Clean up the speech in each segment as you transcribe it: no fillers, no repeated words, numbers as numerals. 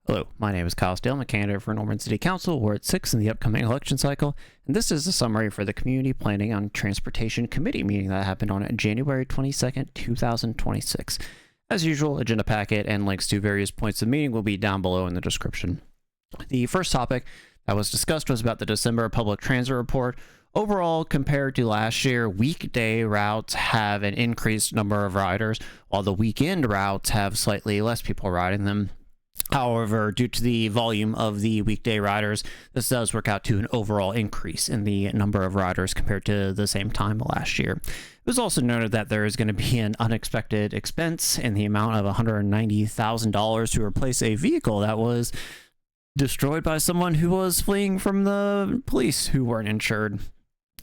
Hello, my name is Kyle Steele. I'm a candidate for Norman City Council, Ward 6 in the upcoming election cycle, and this is a summary for the Community Planning on Transportation Committee meeting that happened on January 22nd, 2026. As usual, agenda packet and links to various points of the meeting will be down below in the description. The first topic that was discussed was about the December public transit report. Overall, compared to last year, weekday routes have an increased number of riders, while the weekend routes have slightly less people riding them. However, due to the volume of the weekday riders, this does work out to an overall increase in the number of riders compared to the same time last year. It was also noted that there is going to be an unexpected expense in the amount of $190,000 to replace a vehicle that was destroyed by someone who was fleeing from the police who weren't insured.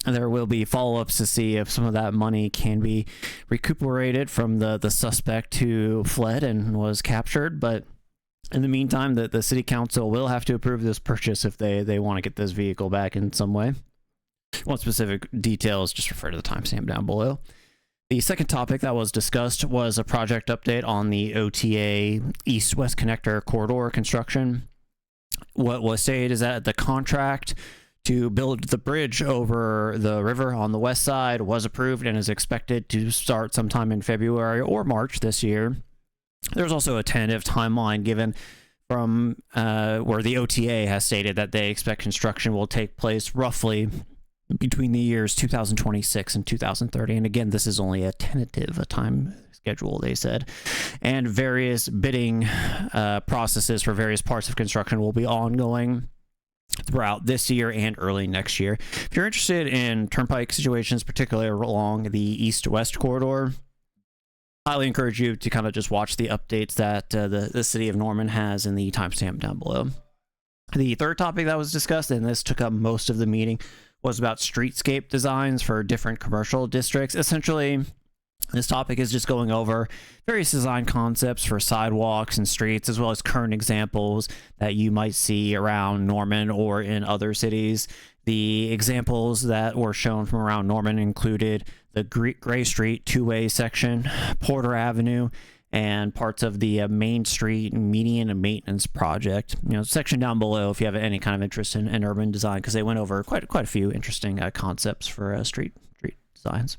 There will be follow-ups to see if some of that money can be recuperated from the suspect who fled and was captured, but in the meantime, the city council will have to approve this purchase if they want to get this vehicle back in some way. Want specific details, just refer to the timestamp down below. The second topic that was discussed was a project update on the OTA East-West Connector Corridor construction. What was stated is that the contract to build the bridge over the river on the west side was approved and is expected to start sometime in February or March this year. There's also a tentative timeline given from where the OTA has stated that they expect construction will take place roughly between the years 2026 and 2030. And again, this is only a tentative time schedule, they said. And various bidding processes for various parts of construction will be ongoing throughout this year and early next year. If you're interested in Turnpike situations, particularly along the east-west corridor, I highly encourage you to kind of just watch the updates that the city of Norman has in the timestamp down below. The third topic that was discussed, and this took up most of the meeting, was about streetscape designs for different commercial districts. Essentially, this topic is just going over various design concepts for sidewalks and streets, as well as current examples that you might see around Norman or in other cities. The examples that were shown from around Norman included the Gray Street two-way section, Porter Avenue, and parts of the Main Street median and maintenance project. Section down below if you have any kind of interest in urban design, because they went over quite a few interesting concepts for street designs.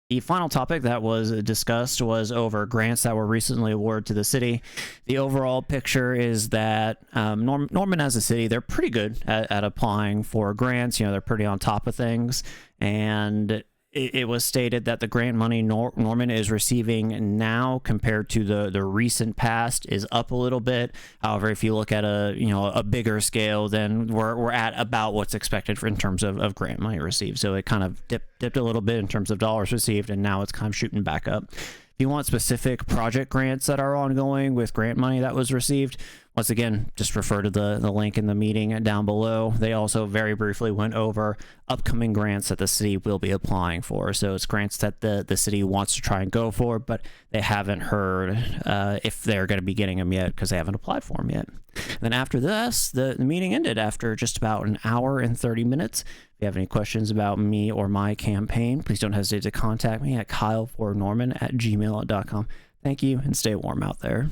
The final topic that was discussed was over grants that were recently awarded to the city. The overall picture is that Norman as a city, they're pretty good at applying for grants. They're pretty on top of things. And it was stated that the grant money Norman is receiving now compared to the recent past is up a little bit. However, if you look at a bigger scale, then we're at about what's expected in terms of grant money received. So it kind of dipped a little bit in terms of dollars received, and now it's kind of shooting back up. If you want specific project grants that are ongoing with grant money that was received, once again, just refer to the link in the meeting down below. They also very briefly went over upcoming grants that the city will be applying for. So it's grants that the city wants to try and go for, but they haven't heard if they're going to be getting them yet because they haven't applied for them yet. And then after this, the meeting ended after just about an hour and 30 minutes. If you have any questions about me or my campaign, please don't hesitate to contact me at KyleForNorman@gmail.com. Thank you, and stay warm out there.